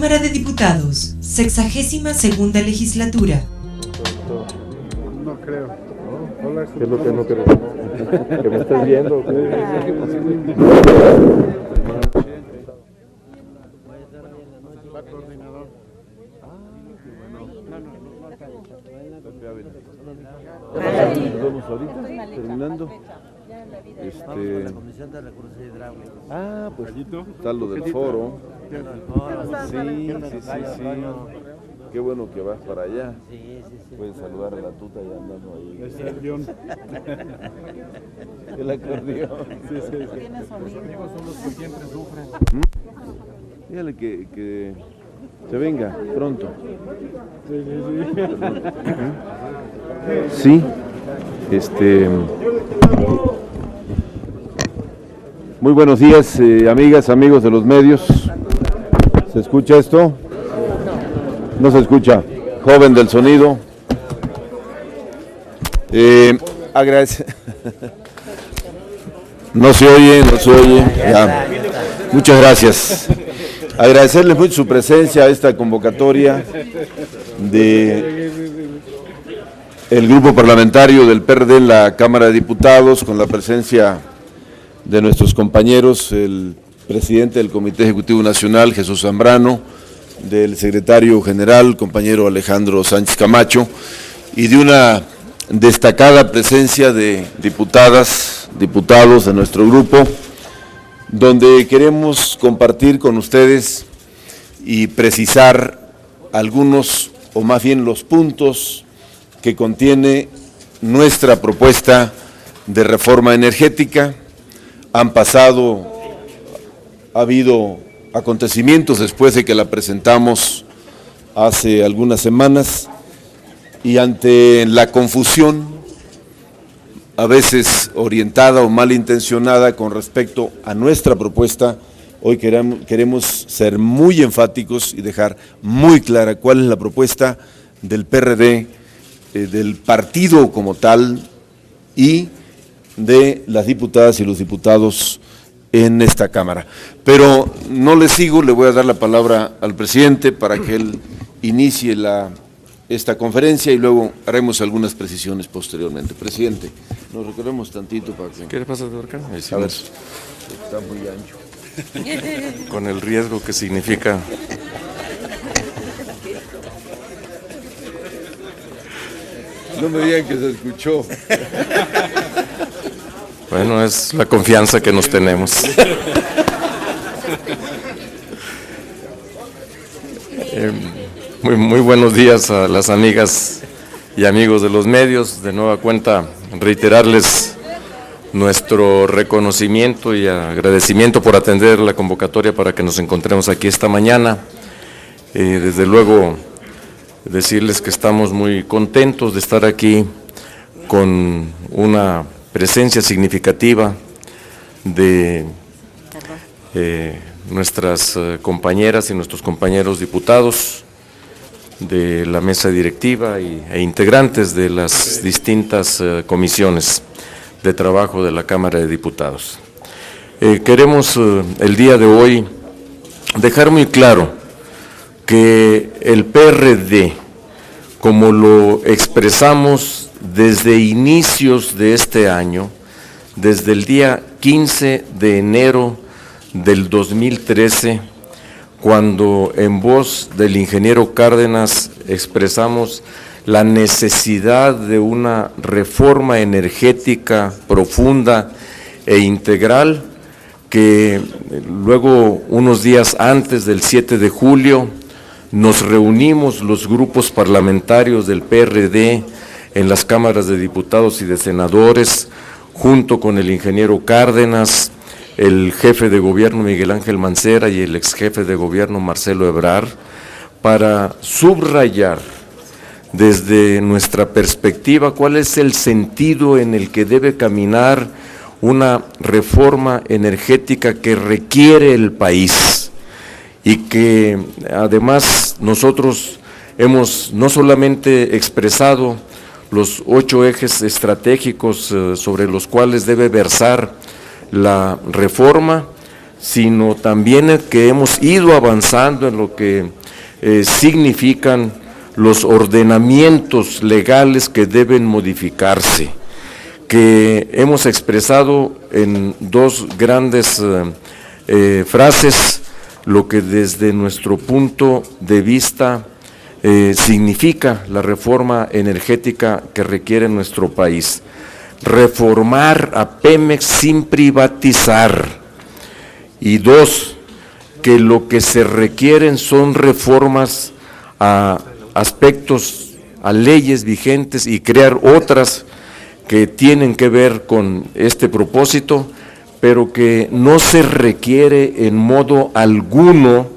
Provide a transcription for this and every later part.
Cámara de Diputados, 62ª legislatura. No creo. Hola, ¿qué es lo que no creo? ¿Que me estás viendo? Va coordinador. Nos vemos ahorita, terminando. La Comisión de Recursos Hidráulicos. Pues está lo del foro. Sí. Qué bueno que vas para allá. Sí. Puedes saludar a la tuta y andando ahí. Es el guión. El acordeón. Sí. Los amigos son los que siempre sufren. Dígale que se venga pronto. Sí. Muy buenos días, amigas, amigos de los medios. ¿Se escucha esto? No se escucha. Joven del sonido. Agradece. No se oye. Ya. Muchas gracias. Agradecerles mucho su presencia a esta convocatoria de el grupo parlamentario del PRD en la Cámara de Diputados, con la presencia de nuestros compañeros, el presidente del Comité Ejecutivo Nacional, Jesús Zambrano, del secretario general, compañero Alejandro Sánchez Camacho, y de una destacada presencia de diputadas, diputados de nuestro grupo, donde queremos compartir con ustedes y precisar algunos, o más bien los puntos que contiene nuestra propuesta de reforma energética. Ha habido acontecimientos después de que la presentamos hace algunas semanas, y ante la confusión, a veces orientada o malintencionada con respecto a nuestra propuesta, hoy queremos ser muy enfáticos y dejar muy clara cuál es la propuesta del PRD, del partido como tal, y de las diputadas y los diputados en esta Cámara. Pero no le sigo, le voy a dar la palabra al presidente para que él inicie esta conferencia y luego haremos algunas precisiones posteriormente. Presidente, nos recorremos tantito para que… ¿Qué le pasa por acá? A ver, está muy ancho. Con el riesgo que significa… No me digan que se escuchó. Bueno, es la confianza que nos tenemos. Muy buenos días a las amigas y amigos de los medios. De nueva cuenta, reiterarles nuestro reconocimiento y agradecimiento por atender la convocatoria para que nos encontremos aquí esta mañana. Desde luego, decirles que estamos muy contentos de estar aquí con una presencia significativa de nuestras compañeras y nuestros compañeros diputados de la mesa directiva e integrantes de las distintas comisiones de trabajo de la Cámara de Diputados. Queremos el día de hoy dejar muy claro que el PRD, como lo expresamos desde inicios de este año, desde el día 15 de enero del 2013, cuando en voz del ingeniero Cárdenas expresamos la necesidad de una reforma energética profunda e integral, que luego, unos días antes del 7 de julio, nos reunimos los grupos parlamentarios del PRD en las cámaras de diputados y de senadores, junto con el ingeniero Cárdenas, el jefe de gobierno Miguel Ángel Mancera y el ex jefe de gobierno Marcelo Ebrard, para subrayar desde nuestra perspectiva cuál es el sentido en el que debe caminar una reforma energética que requiere el país, y que además nosotros hemos no solamente expresado los 8 ejes estratégicos sobre los cuales debe versar la reforma, sino también que hemos ido avanzando en lo que significan los ordenamientos legales que deben modificarse, que hemos expresado en dos grandes frases lo que desde nuestro punto de vista significa la reforma energética que requiere nuestro país. Reformar a Pemex sin privatizar. Y dos, que lo que se requieren son reformas a aspectos, a leyes vigentes y crear otras que tienen que ver con este propósito, pero que no se requiere en modo alguno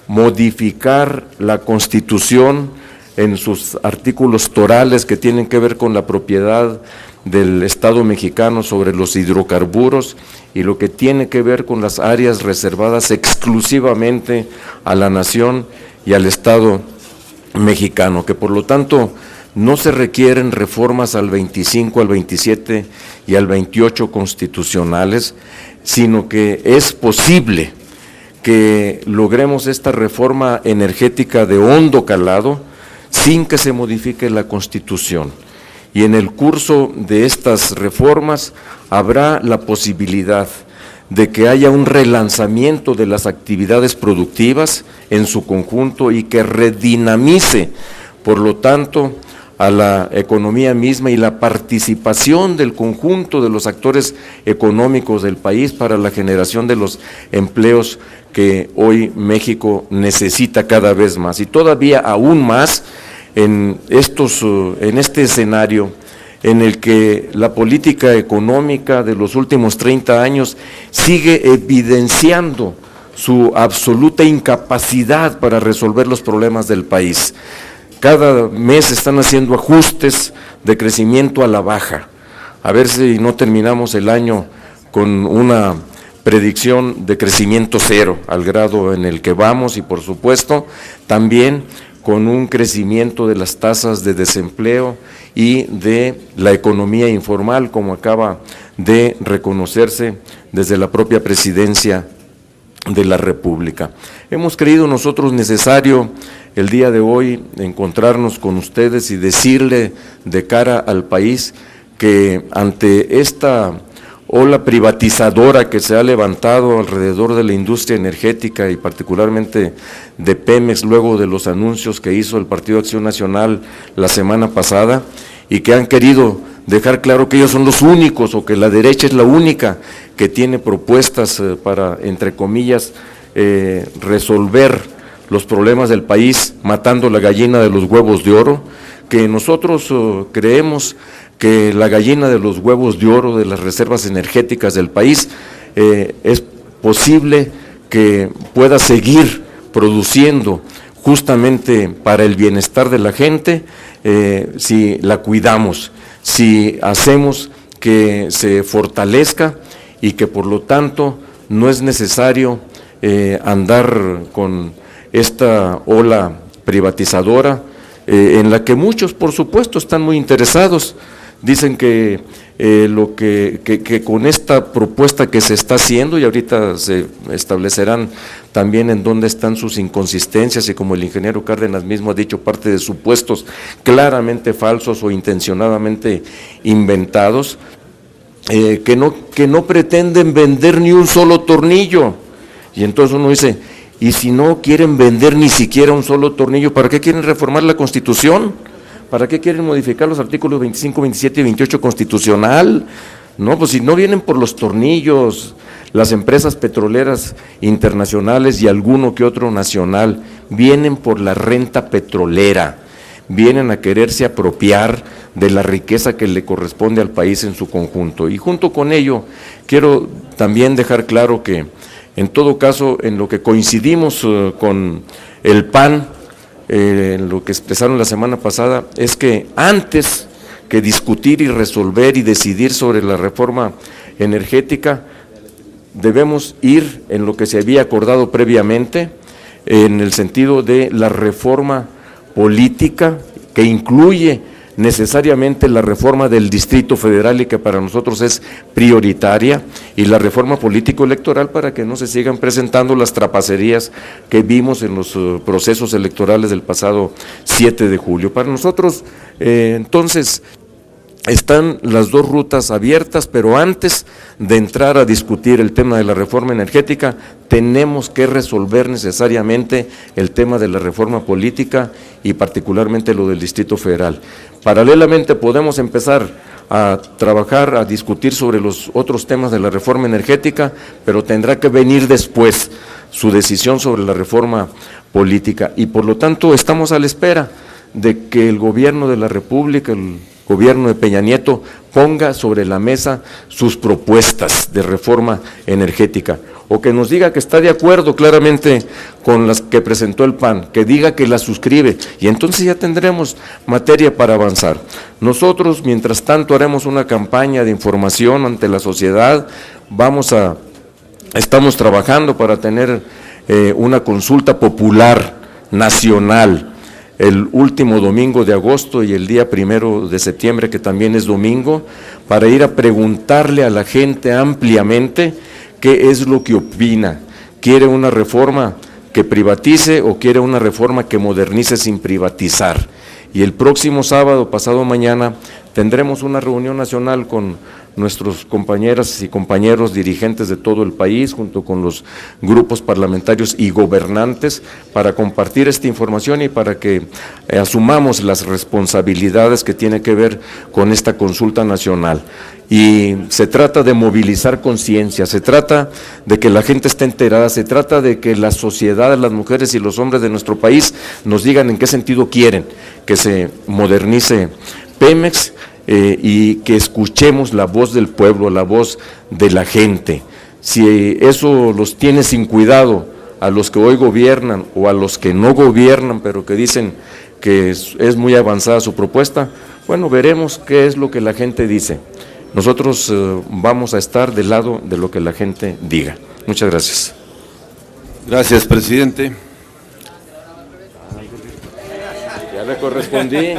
modificar la Constitución en sus artículos torales que tienen que ver con la propiedad del Estado mexicano sobre los hidrocarburos y lo que tiene que ver con las áreas reservadas exclusivamente a la nación y al Estado mexicano, que por lo tanto no se requieren reformas al 25, al 27 y al 28 constitucionales, sino que es posible que logremos esta reforma energética de hondo calado sin que se modifique la Constitución. Y en el curso de estas reformas habrá la posibilidad de que haya un relanzamiento de las actividades productivas en su conjunto y que redinamice, por lo tanto, a la economía misma y la participación del conjunto de los actores económicos del país para la generación de los empleos que hoy México necesita cada vez más. Y todavía aún más en este escenario en el que la política económica de los últimos 30 años sigue evidenciando su absoluta incapacidad para resolver los problemas del país. Cada mes están haciendo ajustes de crecimiento a la baja. A ver si no terminamos el año con una predicción de crecimiento cero, al grado en el que vamos, y por supuesto también con un crecimiento de las tasas de desempleo y de la economía informal, como acaba de reconocerse desde la propia Presidencia de la República. Hemos creído nosotros necesario el día de hoy encontrarnos con ustedes y decirle de cara al país que ante esta ola privatizadora que se ha levantado alrededor de la industria energética y particularmente de Pemex, luego de los anuncios que hizo el Partido Acción Nacional la semana pasada y que han querido dejar claro que ellos son los únicos o que la derecha es la única que tiene propuestas para, entre comillas, resolver los problemas del país matando la gallina de los huevos de oro, que nosotros creemos que la gallina de los huevos de oro de las reservas energéticas del país es posible que pueda seguir produciendo justamente para el bienestar de la gente si la cuidamos, si hacemos que se fortalezca y que por lo tanto no es necesario andar con esta ola privatizadora en la que muchos por supuesto están muy interesados. Dicen que que con esta propuesta que se está haciendo, y ahorita se establecerán también en dónde están sus inconsistencias, y como el ingeniero Cárdenas mismo ha dicho, parte de supuestos claramente falsos o intencionadamente inventados, que no pretenden vender ni un solo tornillo. Y entonces uno dice, y si no quieren vender ni siquiera un solo tornillo, ¿para qué quieren reformar la Constitución? ¿Para qué quieren modificar los artículos 25, 27 y 28 constitucional? No, pues si no vienen por los tornillos, las empresas petroleras internacionales y alguno que otro nacional, vienen por la renta petrolera, vienen a quererse apropiar de la riqueza que le corresponde al país en su conjunto. Y junto con ello, quiero también dejar claro que, en todo caso, en lo que coincidimos con el PAN, en lo que expresaron la semana pasada, es que antes que discutir y resolver y decidir sobre la reforma energética, debemos ir en lo que se había acordado previamente, en el sentido de la reforma política que incluye necesariamente la reforma del Distrito Federal y que para nosotros es prioritaria, y la reforma político-electoral para que no se sigan presentando las trapacerías que vimos en los procesos electorales del pasado 7 de julio. Para nosotros, entonces, están las dos rutas abiertas, pero antes de entrar a discutir el tema de la reforma energética, tenemos que resolver necesariamente el tema de la reforma política y particularmente lo del Distrito Federal. Paralelamente podemos empezar a trabajar, a discutir sobre los otros temas de la reforma energética, pero tendrá que venir después su decisión sobre la reforma política, y por lo tanto estamos a la espera de que el gobierno de la República, el gobierno de Peña Nieto, ponga sobre la mesa sus propuestas de reforma energética, o que nos diga que está de acuerdo claramente con las que presentó el PAN, que diga que las suscribe, y entonces ya tendremos materia para avanzar. Nosotros, mientras tanto, haremos una campaña de información ante la sociedad, estamos trabajando para tener una consulta popular nacional el último domingo de agosto y el día 1 de septiembre, que también es domingo, para ir a preguntarle a la gente ampliamente qué es lo que opina. ¿Quiere una reforma que privatice o quiere una reforma que modernice sin privatizar? Y el próximo sábado, pasado mañana, tendremos una reunión nacional con nuestros compañeras y compañeros dirigentes de todo el país, junto con los grupos parlamentarios y gobernantes, para compartir esta información y para que asumamos las responsabilidades que tiene que ver con esta consulta nacional. Y se trata de movilizar conciencia, se trata de que la gente esté enterada, se trata de que la sociedad, las mujeres y los hombres de nuestro país nos digan en qué sentido quieren que se modernice Pemex, y que escuchemos la voz del pueblo, la voz de la gente. Si eso los tiene sin cuidado a los que hoy gobiernan o a los que no gobiernan, pero que dicen que es muy avanzada su propuesta, bueno, veremos qué es lo que la gente dice. Nosotros vamos a estar del lado de lo que la gente diga. Muchas gracias. Gracias, presidente. Ya le correspondí.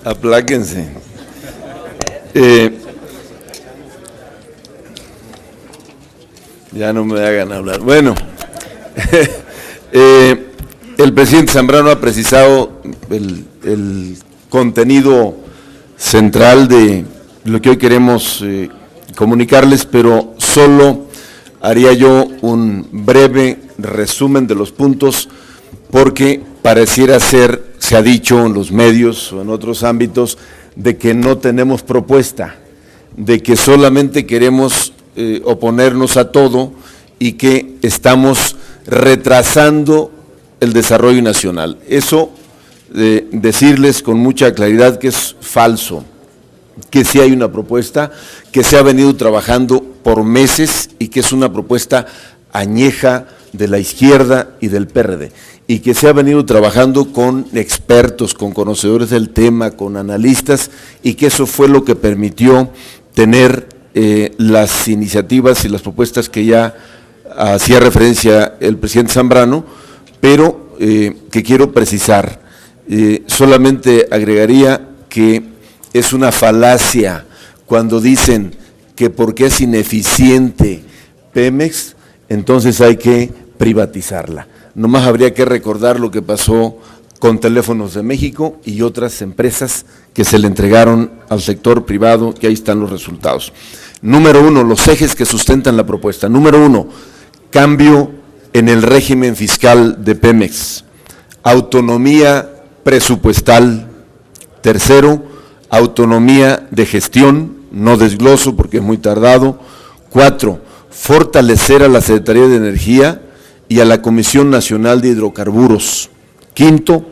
Apláquense. Ya no me hagan hablar. Bueno, el presidente Zambrano ha precisado el contenido central de lo que hoy queremos comunicarles, pero solo haría yo un breve resumen de los puntos, porque pareciera ser, se ha dicho en los medios o en otros ámbitos, de que no tenemos propuesta, de que solamente queremos oponernos a todo y que estamos retrasando el desarrollo nacional. Eso, decirles con mucha claridad que es falso, que sí hay una propuesta, que se ha venido trabajando por meses y que es una propuesta añeja de la izquierda y del PRD, y que se ha venido trabajando con expertos, con conocedores del tema, con analistas, y que eso fue lo que permitió tener las iniciativas y las propuestas que ya hacía referencia el presidente Zambrano, pero que quiero precisar. Solamente agregaría que es una falacia cuando dicen que porque es ineficiente Pemex, entonces hay que privatizarla. Nomás habría que recordar lo que pasó con Teléfonos de México y otras empresas que se le entregaron al sector privado, que ahí están los resultados. Número uno, los ejes que sustentan la propuesta. Número uno, cambio en el régimen fiscal de Pemex. Autonomía presupuestal. Tercero, autonomía de gestión, no desgloso porque es muy tardado. 4, fortalecer a la Secretaría de Energía y a la Comisión Nacional de Hidrocarburos. 5,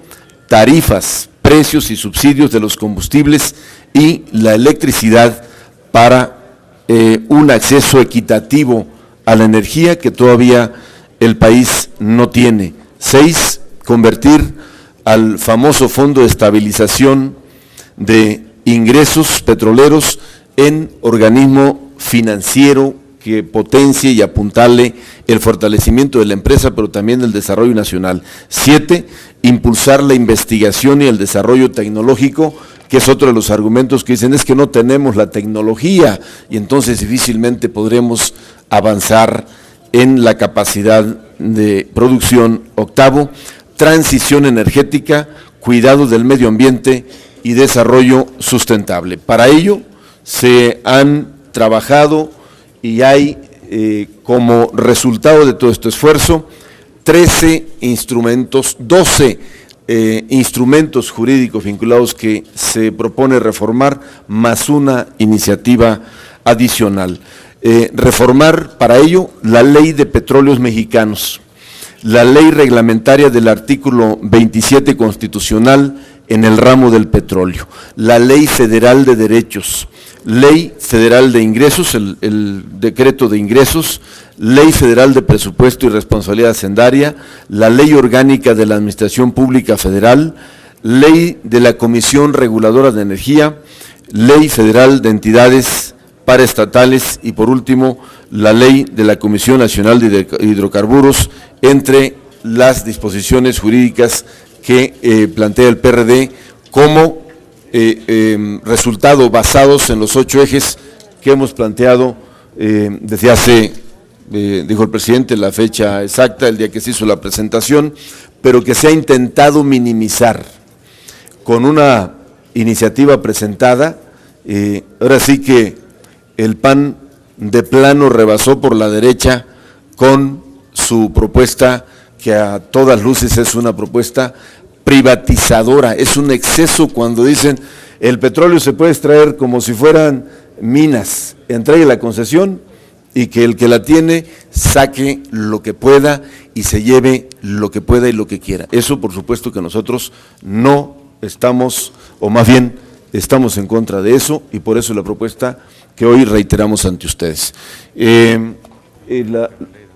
tarifas, precios y subsidios de los combustibles y la electricidad para un acceso equitativo a la energía que todavía el país no tiene. 6, convertir al famoso Fondo de Estabilización de Ingresos Petroleros en organismo financiero que potencie y apuntale el fortalecimiento de la empresa, pero también el desarrollo nacional. 7, impulsar la investigación y el desarrollo tecnológico, que es otro de los argumentos que dicen, es que no tenemos la tecnología y entonces difícilmente podremos avanzar en la capacidad de producción. 8, transición energética, cuidado del medio ambiente y desarrollo sustentable. Para ello se han trabajado y hay como resultado de todo este esfuerzo 13 instrumentos, 12 instrumentos jurídicos vinculados que se propone reformar, más una iniciativa adicional. Reformar para ello la Ley de Petróleos Mexicanos, la ley reglamentaria del artículo 27 constitucional en el ramo del petróleo, la Ley Federal de Derechos, Ley Federal de Ingresos, el decreto de ingresos, Ley Federal de Presupuesto y Responsabilidad Hacendaria, la Ley Orgánica de la Administración Pública Federal, Ley de la Comisión Reguladora de Energía, Ley Federal de Entidades Paraestatales y, por último, la Ley de la Comisión Nacional de Hidrocarburos, entre las disposiciones jurídicas que plantea el PRD como resultado basados en los 8 ejes que hemos planteado desde hace, dijo el presidente, la fecha exacta, el día que se hizo la presentación, pero que se ha intentado minimizar con una iniciativa presentada. Ahora sí que el PAN de plano rebasó por la derecha con su propuesta, que a todas luces es una propuesta privatizadora. Es un exceso cuando dicen el petróleo se puede extraer como si fueran minas, entregue la concesión y que el que la tiene saque lo que pueda y se lleve lo que pueda y lo que quiera. Eso por supuesto que nosotros no estamos, o más bien estamos en contra de eso, y por eso la propuesta que hoy reiteramos ante ustedes.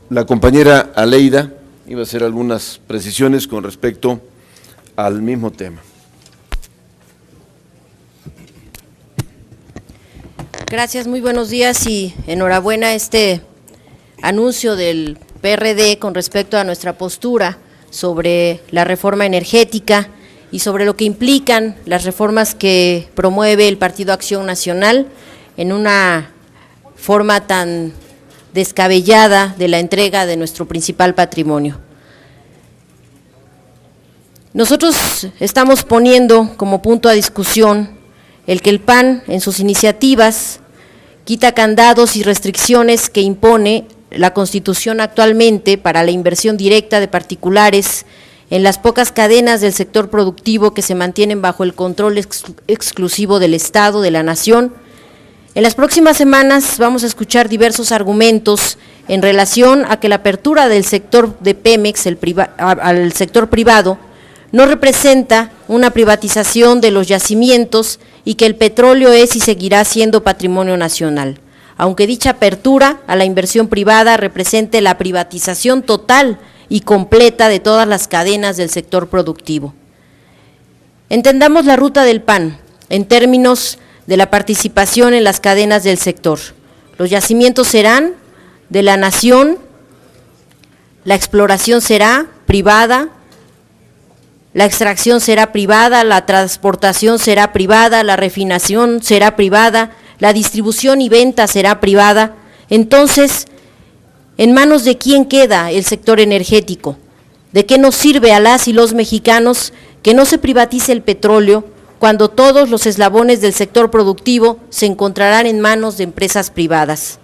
La compañera Aleida iba a hacer algunas precisiones con respecto al mismo tema. Gracias, muy buenos días y enhorabuena este anuncio del PRD con respecto a nuestra postura sobre la reforma energética y sobre lo que implican las reformas que promueve el Partido Acción Nacional en una forma tan descabellada de la entrega de nuestro principal patrimonio. Nosotros estamos poniendo como punto a discusión el que el PAN en sus iniciativas quita candados y restricciones que impone la Constitución actualmente para la inversión directa de particulares en las pocas cadenas del sector productivo que se mantienen bajo el control exclusivo del Estado, de la Nación. En las próximas semanas vamos a escuchar diversos argumentos en relación a que la apertura del sector de Pemex al sector privado no representa una privatización de los yacimientos y que el petróleo es y seguirá siendo patrimonio nacional, aunque dicha apertura a la inversión privada represente la privatización total y completa de todas las cadenas del sector productivo. Entendamos la ruta del PAN en términos de la participación en las cadenas del sector. Los yacimientos serán de la nación, la exploración será privada, la extracción será privada, la transportación será privada, la refinación será privada, la distribución y venta será privada. Entonces, ¿en manos de quién queda el sector energético? ¿De qué nos sirve a las y los mexicanos que no se privatice el petróleo cuando todos los eslabones del sector productivo se encontrarán en manos de empresas privadas?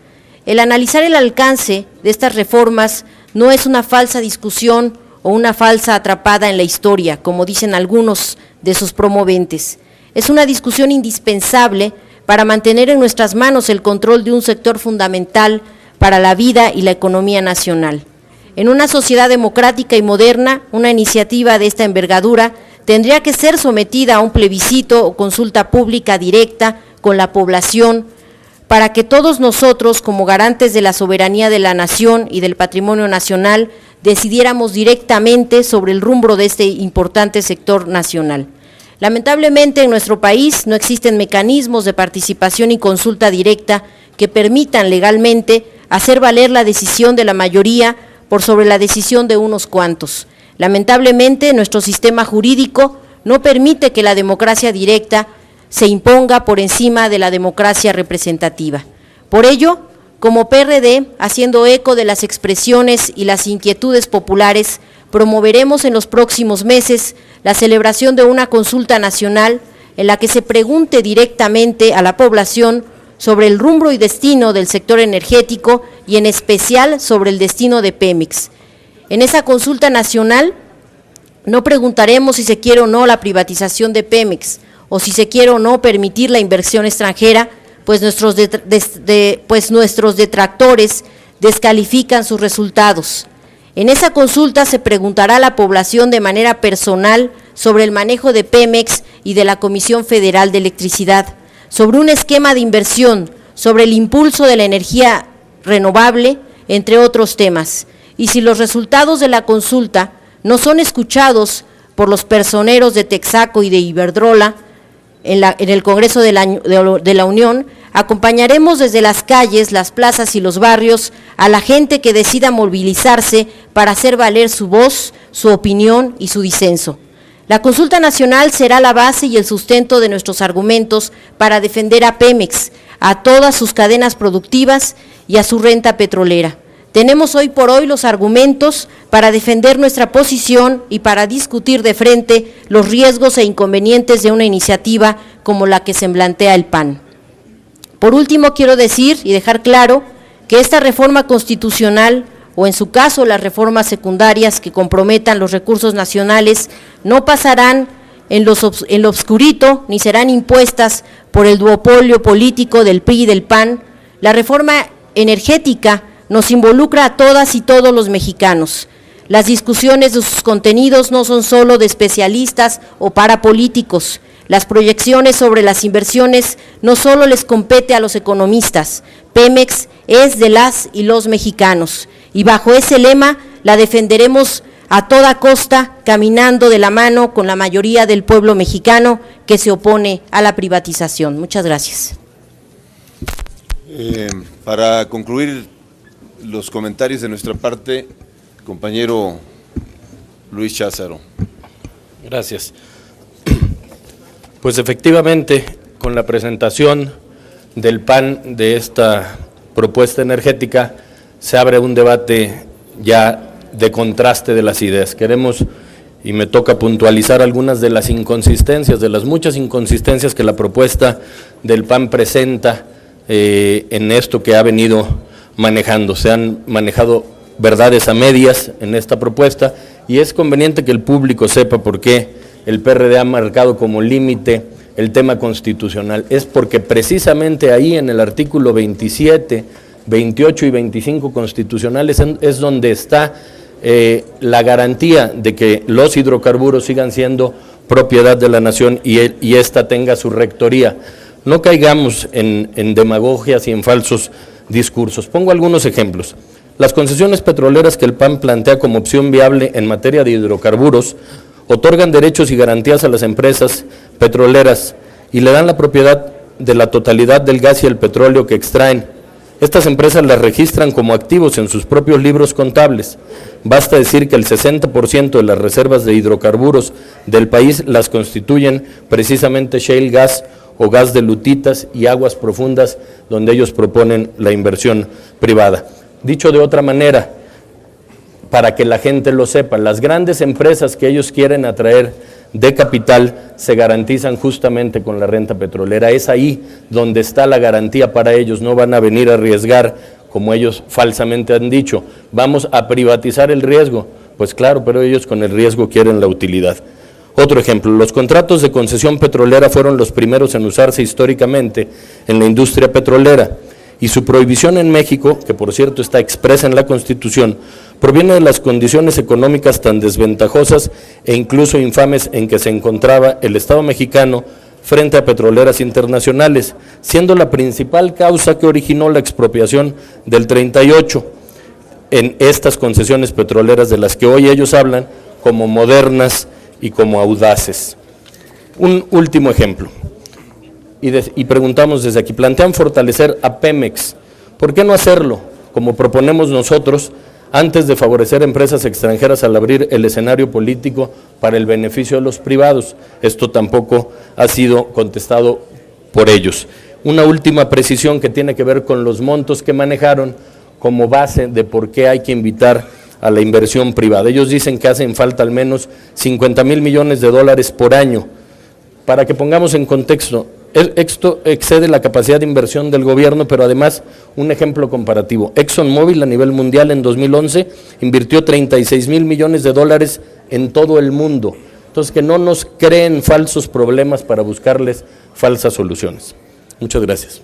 El analizar el alcance de estas reformas no es una falsa discusión o una falsa atrapada en la historia, como dicen algunos de sus promoventes. Es una discusión indispensable para mantener en nuestras manos el control de un sector fundamental para la vida y la economía nacional. En una sociedad democrática y moderna, una iniciativa de esta envergadura tendría que ser sometida a un plebiscito o consulta pública directa con la población para que todos nosotros, como garantes de la soberanía de la nación y del patrimonio nacional, decidiéramos directamente sobre el rumbo de este importante sector nacional. Lamentablemente en nuestro país no existen mecanismos de participación y consulta directa que permitan legalmente hacer valer la decisión de la mayoría por sobre la decisión de unos cuantos. Lamentablemente, nuestro sistema jurídico no permite que la democracia directa se imponga por encima de la democracia representativa. Por ello, como PRD, haciendo eco de las expresiones y las inquietudes populares, promoveremos en los próximos meses la celebración de una consulta nacional en la que se pregunte directamente a la población sobre el rumbo y destino del sector energético y en especial sobre el destino de Pemex. En esa consulta nacional no preguntaremos si se quiere o no la privatización de Pemex o si se quiere o no permitir la inversión extranjera, pues nuestros detractores descalifican sus resultados. En esa consulta se preguntará a la población de manera personal sobre el manejo de Pemex y de la Comisión Federal de Electricidad, sobre un esquema de inversión, sobre el impulso de la energía renovable, entre otros temas. Y si los resultados de la consulta no son escuchados por los personeros de Texaco y de Iberdrola en el Congreso de la Unión, acompañaremos desde las calles, las plazas y los barrios a la gente que decida movilizarse para hacer valer su voz, su opinión y su disenso. La consulta nacional será la base y el sustento de nuestros argumentos para defender a Pemex, a todas sus cadenas productivas y a su renta petrolera. Tenemos hoy por hoy los argumentos para defender nuestra posición y para discutir de frente los riesgos e inconvenientes de una iniciativa como la que se plantea el PAN. Por último, quiero decir y dejar claro que esta reforma constitucional, o en su caso las reformas secundarias que comprometan los recursos nacionales, no pasarán en lo obscurito ni serán impuestas por el duopolio político del PRI y del PAN. La reforma energética nos involucra a todas y todos los mexicanos. Las discusiones de sus contenidos no son solo de especialistas o para políticos. Las proyecciones sobre las inversiones no solo les compete a los economistas. Pemex es de las y los mexicanos. Y bajo ese lema la defenderemos a toda costa, caminando de la mano con la mayoría del pueblo mexicano que se opone a la privatización. Muchas gracias. Para concluir los comentarios de nuestra parte, compañero Luis Cházaro. Gracias. Pues efectivamente, con la presentación del PAN de esta propuesta energética, se abre un debate ya de contraste de las ideas. Queremos, y me toca puntualizar algunas de las inconsistencias, de las muchas inconsistencias que la propuesta del PAN presenta en esto que ha venido manejando. Se han manejado verdades a medias en esta propuesta y es conveniente que el público sepa por qué el PRD ha marcado como límite el tema constitucional. Es porque precisamente ahí en el artículo 27, 28 y 25 constitucionales es donde está la garantía de que los hidrocarburos sigan siendo propiedad de la nación y ésta tenga su rectoría. No caigamos en demagogias y en falsos discursos. Pongo algunos ejemplos. Las concesiones petroleras que el PAN plantea como opción viable en materia de hidrocarburos otorgan derechos y garantías a las empresas petroleras y le dan la propiedad de la totalidad del gas y el petróleo que extraen. Estas empresas las registran como activos en sus propios libros contables. Basta decir que el 60% de las reservas de hidrocarburos del país las constituyen precisamente shale gas o gas de lutitas y aguas profundas donde ellos proponen la inversión privada. Dicho de otra manera, para que la gente lo sepa, las grandes empresas que ellos quieren atraer de capital se garantizan justamente con la renta petrolera. Es ahí donde está la garantía para ellos. No van a venir a arriesgar, como ellos falsamente han dicho, vamos a privatizar el riesgo. Pues claro, pero ellos con el riesgo quieren la utilidad. Otro ejemplo, los contratos de concesión petrolera fueron los primeros en usarse históricamente en la industria petrolera y su prohibición en México, que por cierto está expresa en la Constitución, proviene de las condiciones económicas tan desventajosas e incluso infames en que se encontraba el Estado mexicano frente a petroleras internacionales, siendo la principal causa que originó la expropiación del 38 en estas concesiones petroleras de las que hoy ellos hablan como modernas y como audaces. Un último ejemplo. y preguntamos desde aquí, plantean fortalecer a Pemex, ¿por qué no hacerlo, como proponemos nosotros, antes de favorecer empresas extranjeras al abrir el escenario político para el beneficio de los privados? Esto tampoco ha sido contestado por ellos. Una última precisión que tiene que ver con los montos que manejaron como base de por qué hay que invitar a la inversión privada. Ellos dicen que hacen falta al menos 50,000 millones de dólares por año. Para que pongamos en contexto, esto excede la capacidad de inversión del gobierno, pero además un ejemplo comparativo. ExxonMobil a nivel mundial en 2011 invirtió 36,000 millones de dólares en todo el mundo. Entonces, que no nos creen falsos problemas para buscarles falsas soluciones. Muchas gracias.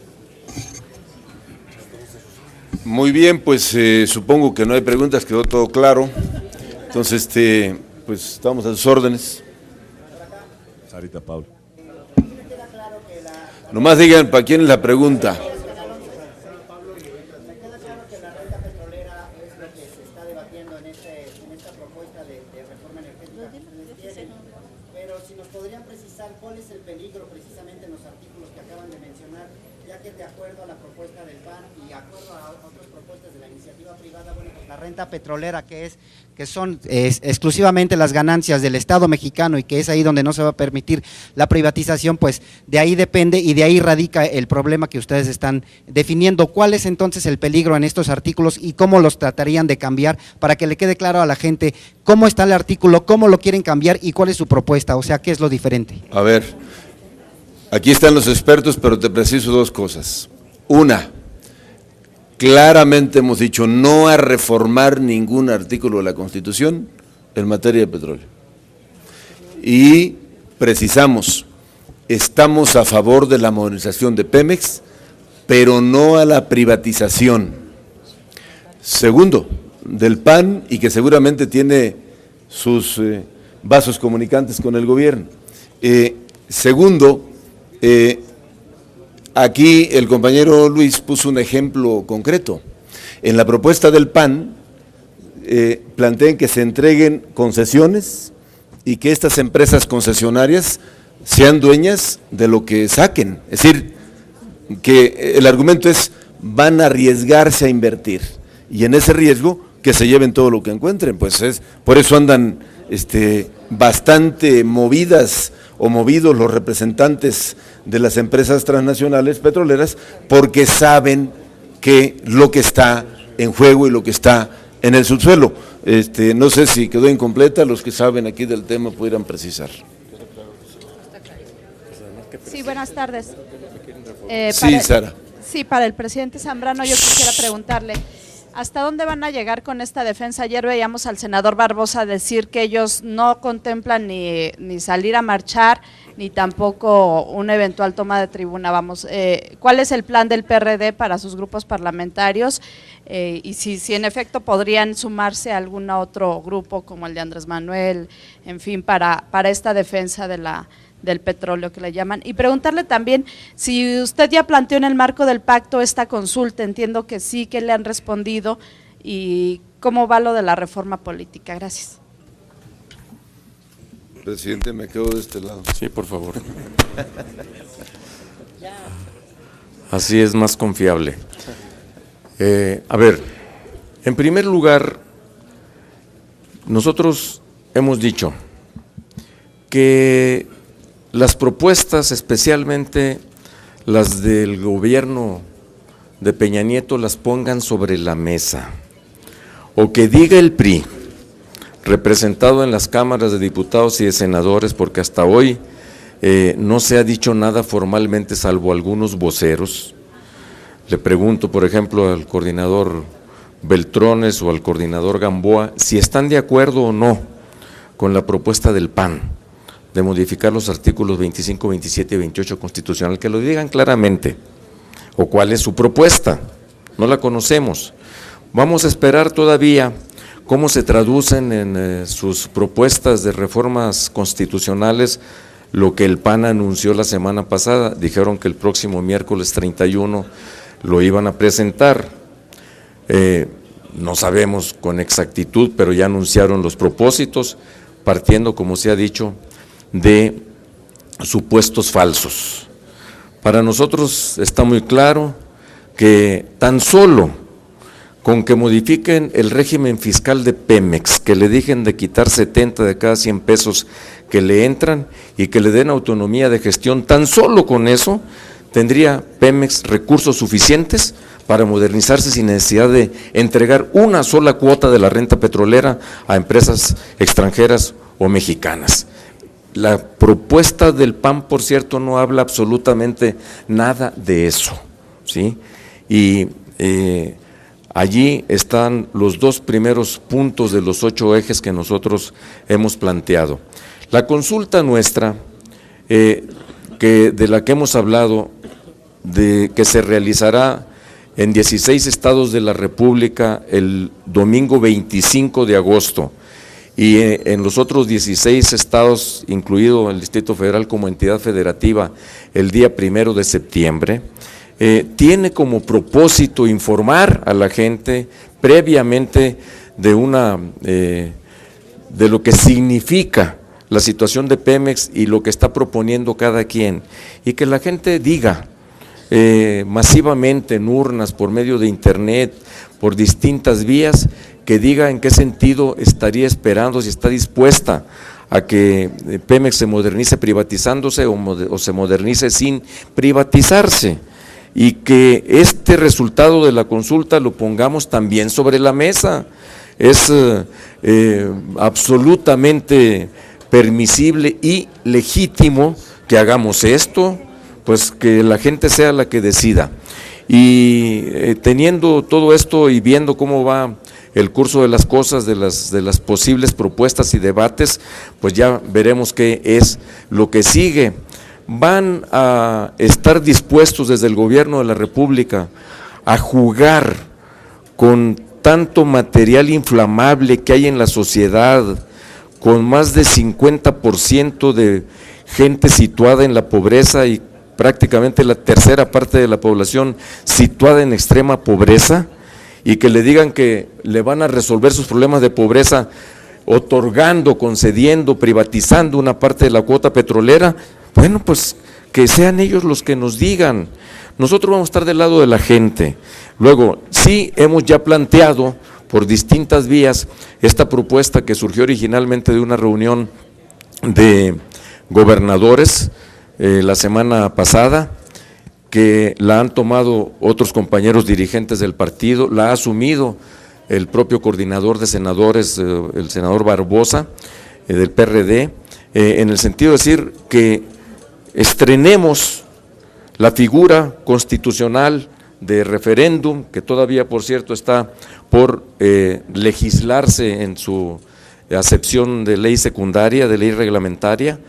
Muy bien, pues supongo que no hay preguntas, quedó todo claro. Entonces, pues estamos a sus órdenes. Sarita Pablo. Nomás digan para quién es la pregunta. Pero si nos podrían precisar cuál es el peligro precisamente en los artículos que acaban de mencionar, ya que de acuerdo a la propuesta del PAN y de acuerdo a otras propuestas de la iniciativa privada, bueno, pues la renta petrolera que son exclusivamente las ganancias del Estado mexicano y que es ahí donde no se va a permitir la privatización, pues de ahí depende y de ahí radica el problema que ustedes están definiendo. ¿Cuál es entonces el peligro en estos artículos y cómo los tratarían de cambiar para que le quede claro a la gente cómo está el artículo, cómo lo quieren cambiar y cuál es su propuesta? O sea, ¿qué es lo diferente? A ver, aquí están los expertos, pero te preciso dos cosas. Una, claramente hemos dicho no a reformar ningún artículo de la Constitución en materia de petróleo. Y precisamos, estamos a favor de la modernización de Pemex, pero no a la privatización. Segundo, del PAN y que seguramente tiene sus vasos comunicantes con el gobierno. Segundo, aquí el compañero Luis puso un ejemplo concreto. En la propuesta del PAN plantean que se entreguen concesiones y que estas empresas concesionarias sean dueñas de lo que saquen. Es decir, que el argumento es van a arriesgarse a invertir y en ese riesgo que se lleven todo lo que encuentren. Pues por eso andan bastante movidas o movidos los representantes de las empresas transnacionales petroleras, porque saben que lo que está en juego y lo que está en el subsuelo. No sé si quedó incompleta, los que saben aquí del tema pudieran precisar. Sí, buenas tardes. Sí, Sara. Sí, para el presidente Zambrano yo quisiera preguntarle, ¿hasta dónde van a llegar con esta defensa? Ayer veíamos al senador Barbosa decir que ellos no contemplan ni salir a marchar, ni tampoco una eventual toma de tribuna. ¿Cuál es el plan del PRD para sus grupos parlamentarios? Y si en efecto podrían sumarse a algún otro grupo como el de Andrés Manuel, en fin, para esta defensa del petróleo que le llaman. Y preguntarle también si usted ya planteó en el marco del pacto esta consulta, entiendo que sí, que le han respondido, y cómo va lo de la reforma política. Gracias. Presidente, me quedo de este lado. Sí, por favor. Así es más confiable. A ver, en primer lugar, nosotros hemos dicho que las propuestas, especialmente las del gobierno de Peña Nieto, las pongan sobre la mesa, o que diga el PRI, representado en las cámaras de diputados y de senadores, porque hasta hoy no se ha dicho nada formalmente salvo algunos voceros. Le pregunto, por ejemplo, al coordinador Beltrones o al coordinador Gamboa si están de acuerdo o no con la propuesta del PAN de modificar los artículos 25, 27 y 28 constitucional, que lo digan claramente, o cuál es su propuesta, no la conocemos. Vamos a esperar todavía cómo se traducen en sus propuestas de reformas constitucionales lo que el PAN anunció la semana pasada. Dijeron que el próximo miércoles 31 lo iban a presentar, no sabemos con exactitud, pero ya anunciaron los propósitos, partiendo, como se ha dicho, de supuestos falsos, Para nosotros está muy claro que tan solo con que modifiquen el régimen fiscal de Pemex, que le dejen de quitar 70 de cada 100 pesos que le entran y que le den autonomía de gestión, tan solo con eso tendría Pemex recursos suficientes para modernizarse sin necesidad de entregar una sola cuota de la renta petrolera a empresas extranjeras o mexicanas. La propuesta del PAN, por cierto, no habla absolutamente nada de eso, ¿sí? Y allí están los dos primeros puntos de los 8 ejes que nosotros hemos planteado. La consulta nuestra, de la que hemos hablado, de que se realizará en 16 estados de la República el domingo 25 de agosto y en los otros 16 estados, incluido el Distrito Federal como entidad federativa, el día 1 de septiembre, tiene como propósito informar a la gente previamente de lo que significa la situación de Pemex y lo que está proponiendo cada quien, y que la gente diga masivamente en urnas, por medio de internet, por distintas vías, que diga en qué sentido estaría esperando, si está dispuesta a que Pemex se modernice privatizándose o se modernice sin privatizarse, y que este resultado de la consulta lo pongamos también sobre la mesa. Es absolutamente permisible y legítimo que hagamos esto, pues que la gente sea la que decida. Y teniendo todo esto y viendo cómo va el curso de las cosas, de las posibles propuestas y debates, pues ya veremos qué es lo que sigue. Van a estar dispuestos desde el gobierno de la República a jugar con tanto material inflamable que hay en la sociedad, con más de 50% de gente situada en la pobreza y prácticamente la tercera parte de la población situada en extrema pobreza, y que le digan que le van a resolver sus problemas de pobreza otorgando, concediendo, privatizando una parte de la cuota petrolera. Bueno, pues que sean ellos los que nos digan. Nosotros vamos a estar del lado de la gente. Luego, sí hemos ya planteado por distintas vías esta propuesta que surgió originalmente de una reunión de gobernadores la semana pasada, que la han tomado otros compañeros dirigentes del partido, la ha asumido el propio coordinador de senadores, el senador Barbosa, del PRD, en el sentido de decir que estrenemos la figura constitucional de referéndum, que todavía, por cierto, está por legislarse en su acepción de ley secundaria, de ley reglamentaria,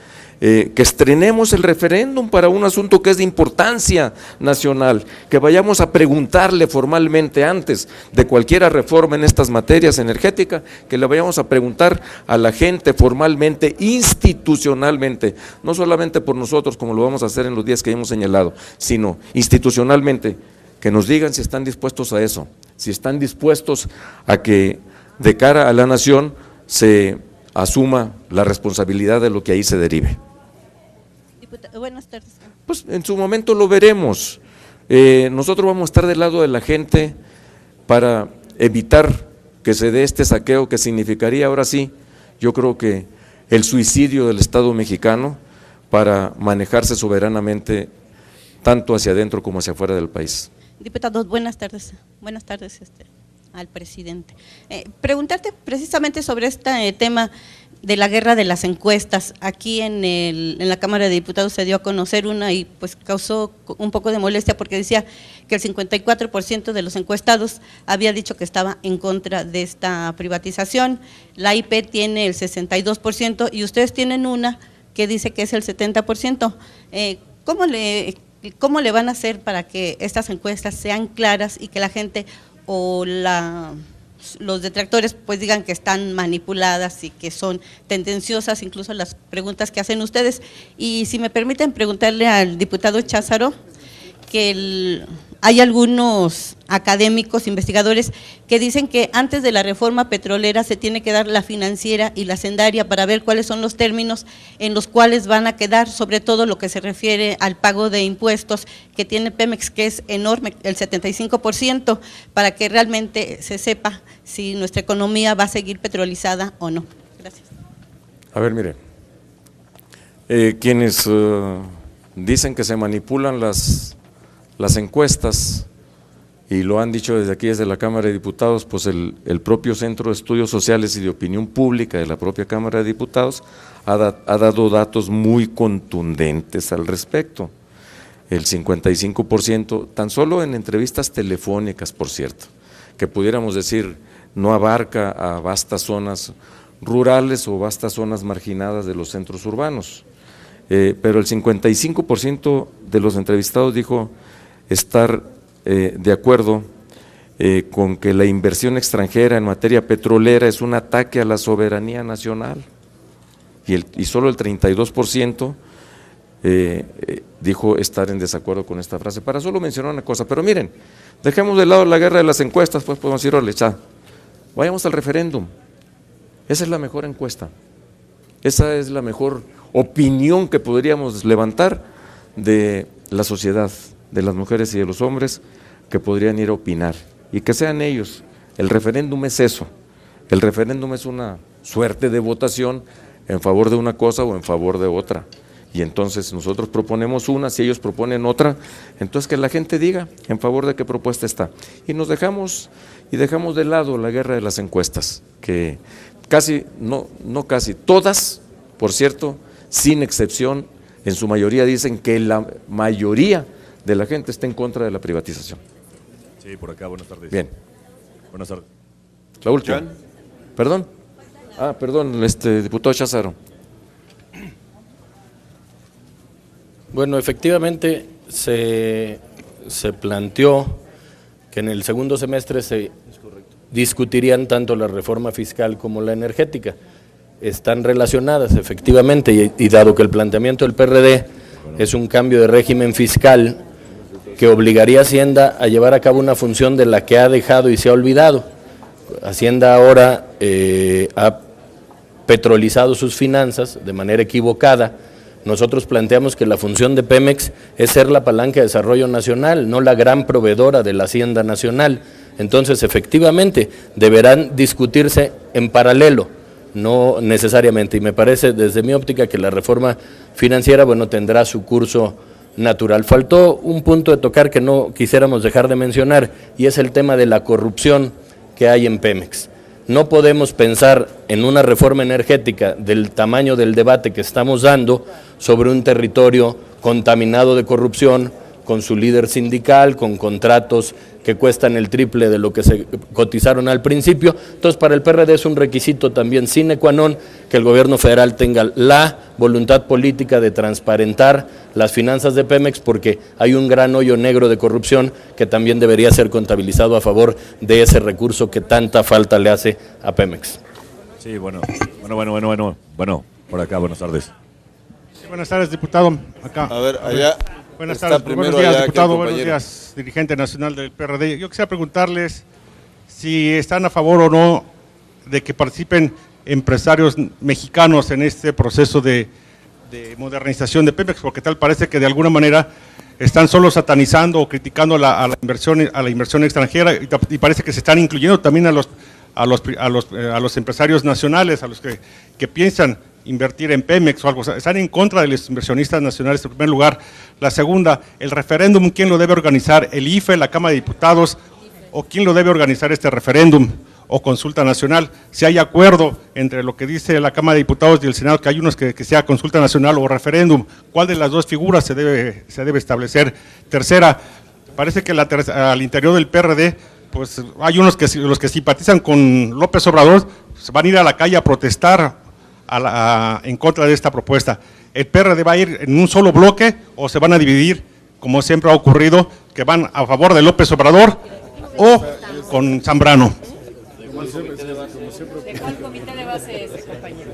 que estrenemos el referéndum para un asunto que es de importancia nacional, que vayamos a preguntarle formalmente antes de cualquier reforma en estas materias energéticas, que le vayamos a preguntar a la gente formalmente, institucionalmente, no solamente por nosotros como lo vamos a hacer en los días que hemos señalado, sino institucionalmente, que nos digan si están dispuestos a eso, si están dispuestos a que de cara a la nación se asuma la responsabilidad de lo que ahí se derive. Buenas tardes. Pues en su momento lo veremos. Nosotros vamos a estar del lado de la gente para evitar que se dé este saqueo que significaría, ahora sí, yo creo que el suicidio del Estado mexicano para manejarse soberanamente tanto hacia adentro como hacia afuera del país. Diputados, buenas tardes. Buenas tardes al presidente. Preguntarte precisamente sobre este tema de la guerra de las encuestas. Aquí en la Cámara de Diputados se dio a conocer una y pues causó un poco de molestia porque decía que el 54% de los encuestados había dicho que estaba en contra de esta privatización, la IP tiene el 62% y ustedes tienen una que dice que es el 70%. ¿Cómo le van a hacer para que estas encuestas sean claras y que la gente o los detractores pues digan que están manipuladas y que son tendenciosas, incluso las preguntas que hacen ustedes? Y si me permiten preguntarle al diputado Cházaro, que hay algunos académicos, investigadores, que dicen que antes de la reforma petrolera se tiene que dar la financiera y la hacendaria para ver cuáles son los términos en los cuales van a quedar, sobre todo lo que se refiere al pago de impuestos que tiene Pemex, que es enorme, el 75%, para que realmente se sepa si nuestra economía va a seguir petrolizada o no. Gracias. A ver, mire, quienes dicen que se manipulan las encuestas, y lo han dicho desde aquí, desde la Cámara de Diputados, pues el propio Centro de Estudios Sociales y de Opinión Pública de la propia Cámara de Diputados ha dado datos muy contundentes al respecto. El 55%, tan solo en entrevistas telefónicas, por cierto, que pudiéramos decir no abarca a vastas zonas rurales o vastas zonas marginadas de los centros urbanos, pero el 55% de los entrevistados dijo estar de acuerdo con que la inversión extranjera en materia petrolera es un ataque a la soberanía nacional, y solo el 32% dijo estar en desacuerdo con esta frase. Para solo mencionar una cosa, pero miren, dejemos de lado la guerra de las encuestas, pues podemos decir, órale, vayamos al referéndum. Esa es la mejor encuesta, esa es la mejor opinión que podríamos levantar de la sociedad, de las mujeres y de los hombres que podrían ir a opinar, y que sean ellos. El referéndum es eso, el referéndum es una suerte de votación en favor de una cosa o en favor de otra, y entonces nosotros proponemos una, si ellos proponen otra, entonces que la gente diga en favor de qué propuesta está, y dejamos de lado la guerra de las encuestas, que casi, no casi, todas, por cierto, sin excepción, en su mayoría dicen que la mayoría de la gente está en contra de la privatización. Sí, por acá, buenas tardes. Bien. Buenas tardes. La última. ¿Perdón? Perdón, diputado Cházaro. Bueno, efectivamente se planteó que en el segundo semestre se discutirían tanto la reforma fiscal como la energética. Están relacionadas, efectivamente, y dado que el planteamiento del PRD es un cambio de régimen fiscal que obligaría a Hacienda a llevar a cabo una función de la que ha dejado y se ha olvidado. Hacienda ahora ha petrolizado sus finanzas de manera equivocada. Nosotros planteamos que la función de Pemex es ser la palanca de desarrollo nacional, no la gran proveedora de la Hacienda Nacional. Entonces, efectivamente, deberán discutirse en paralelo, no necesariamente, y me parece desde mi óptica que la reforma financiera, bueno, tendrá su curso natural. Faltó un punto de tocar que no quisiéramos dejar de mencionar, y es el tema de la corrupción que hay en Pemex. No podemos pensar en una reforma energética del tamaño del debate que estamos dando sobre un territorio contaminado de corrupción, con su líder sindical, con contratos que cuestan el triple de lo que se cotizaron al principio. Entonces, para el PRD es un requisito también sine qua non que el gobierno federal tenga la voluntad política de transparentar las finanzas de Pemex, porque hay un gran hoyo negro de corrupción que también debería ser contabilizado a favor de ese recurso que tanta falta le hace a Pemex. Sí, bueno, por acá, buenas tardes. Sí, buenas tardes, diputado. Acá. A ver, allá. Buenas tardes, buenos días, diputado, buenos días, dirigente nacional del PRD. Yo quisiera preguntarles si están a favor o no de que participen empresarios mexicanos en este proceso de modernización de Pemex, porque tal parece que de alguna manera están solo satanizando o criticando a la inversión extranjera, y parece que se están incluyendo también a los empresarios nacionales, a los que piensan invertir en Pemex o algo. Están en contra de los inversionistas nacionales en primer lugar. La segunda, el referéndum, ¿quién lo debe organizar? ¿El IFE, la Cámara de Diputados, o quién lo debe organizar este referéndum o consulta nacional? Si hay acuerdo entre lo que dice la Cámara de Diputados y el Senado, que hay unos que sea consulta nacional o referéndum, ¿cuál de las dos figuras se debe establecer? Tercera, parece que al interior del PRD, pues hay unos los que simpatizan con López Obrador, se van a ir a la calle a protestar en contra de esta propuesta. ¿El PRD va a ir en un solo bloque o se van a dividir, como siempre ha ocurrido, que van a favor de López Obrador o con Zambrano? ¿De cuál comité de base es, compañero?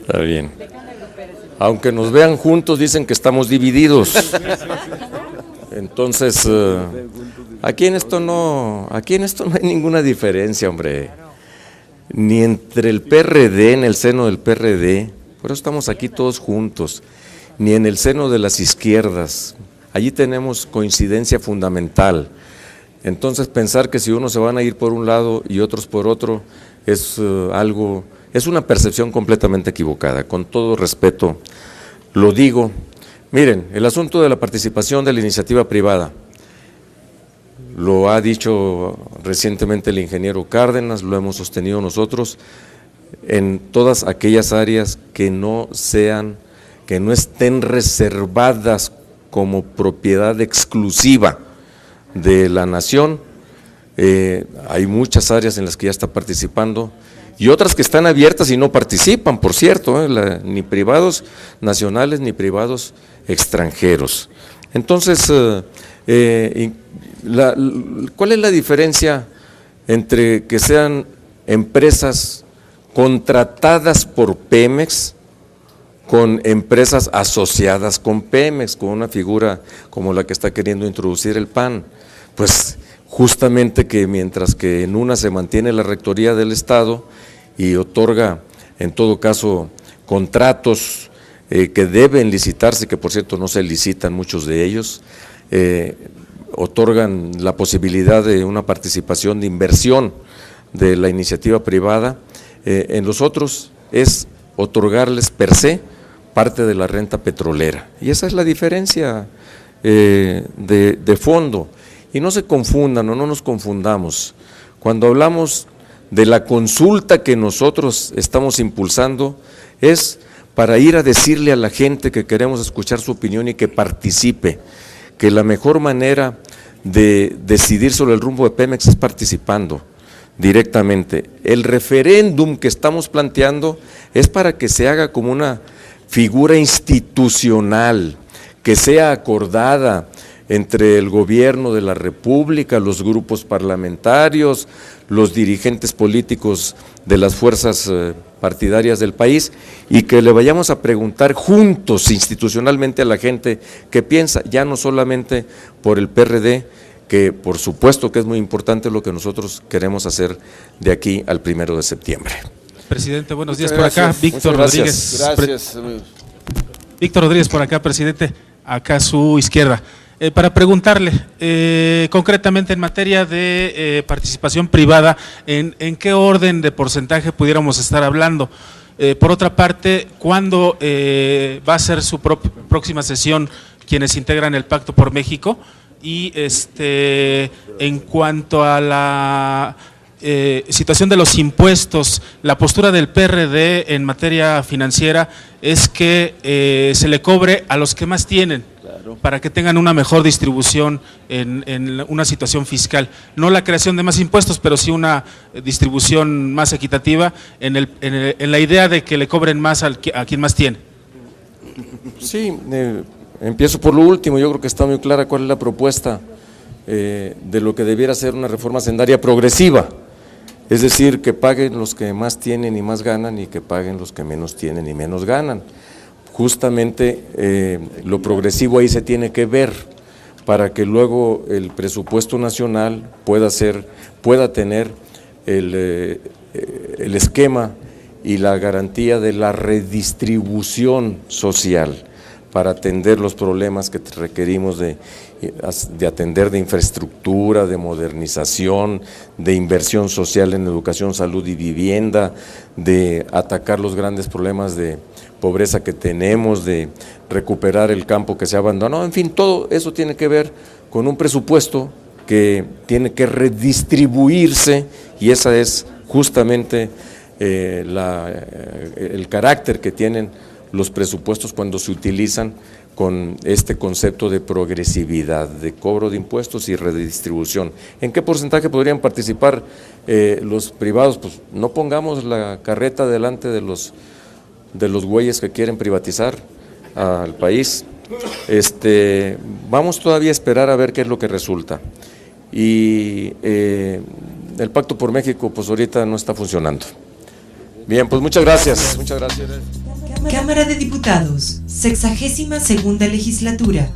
Está bien. Aunque nos vean juntos, dicen que estamos divididos. Entonces, aquí en esto no hay ninguna diferencia, hombre. Ni entre el PRD, en el seno del PRD, por eso estamos aquí todos juntos, ni en el seno de las izquierdas. Allí tenemos coincidencia fundamental. Entonces, pensar que si unos se van a ir por un lado y otros por otro es es una percepción completamente equivocada. Con todo respeto lo digo. Miren, el asunto de la participación de la iniciativa privada, lo ha dicho recientemente el ingeniero Cárdenas, lo hemos sostenido nosotros, en todas aquellas áreas que no estén reservadas como propiedad exclusiva de la nación. Hay muchas áreas en las que ya está participando y otras que están abiertas y no participan, por cierto, ni privados nacionales ni privados extranjeros. Entonces, ¿cuál es la diferencia entre que sean empresas contratadas por Pemex con empresas asociadas con Pemex, con una figura como la que está queriendo introducir el PAN? Pues justamente que mientras que en una se mantiene la rectoría del Estado y otorga en todo caso contratos que deben licitarse, que por cierto no se licitan muchos de ellos, otorgan la posibilidad de una participación de inversión de la iniciativa privada, en los otros es otorgarles per se parte de la renta petrolera, y esa es la diferencia de fondo. Y no se confundan o no nos confundamos, cuando hablamos de la consulta que nosotros estamos impulsando, es para ir a decirle a la gente que queremos escuchar su opinión y que participe, que la mejor manera de decidir sobre el rumbo de Pemex es participando directamente. El referéndum que estamos planteando es para que se haga como una figura institucional, que sea acordada entre el gobierno de la República, los grupos parlamentarios, los dirigentes políticos de las fuerzas partidarias del país, y que le vayamos a preguntar juntos institucionalmente a la gente qué piensa, ya no solamente por el PRD, que por supuesto que es muy importante lo que nosotros queremos hacer de aquí al 1 de septiembre. Presidente, buenos días por acá, Víctor Rodríguez. Gracias. Víctor Rodríguez por acá, presidente, acá a su izquierda. Para preguntarle, concretamente en materia de participación privada, ¿en qué orden de porcentaje pudiéramos estar hablando? Por otra parte, ¿cuándo va a ser su próxima sesión quienes integran el Pacto por México? Y en cuanto a la situación de los impuestos, la postura del PRD en materia financiera es que se le cobre a los que más tienen, para que tengan una mejor distribución en una situación fiscal. No la creación de más impuestos, pero sí una distribución más equitativa en la idea de que le cobren más a quien más tiene. Sí, empiezo por lo último. Yo creo que está muy clara cuál es la propuesta de lo que debiera ser una reforma hacendaria progresiva. Es decir, que paguen los que más tienen y más ganan, y que paguen los que menos tienen y menos ganan. Justamente lo progresivo ahí se tiene que ver para que luego el presupuesto nacional pueda tener el esquema y la garantía de la redistribución social para atender los problemas que requerimos de atender, de infraestructura, de modernización, de inversión social en educación, salud y vivienda, de atacar los grandes problemas de pobreza que tenemos, de recuperar el campo que se ha abandonado. En fin, todo eso tiene que ver con un presupuesto que tiene que redistribuirse, y esa es justamente el carácter que tienen los presupuestos cuando se utilizan con este concepto de progresividad, de cobro de impuestos y redistribución. ¿En qué porcentaje podrían participar los privados? Pues no pongamos la carreta delante de los güeyes que quieren privatizar al país. Vamos todavía a esperar a ver qué es lo que resulta. y el Pacto por México pues ahorita no está funcionando. Bien, pues muchas gracias. Muchas gracias. Cámara de Diputados, 62ª legislatura.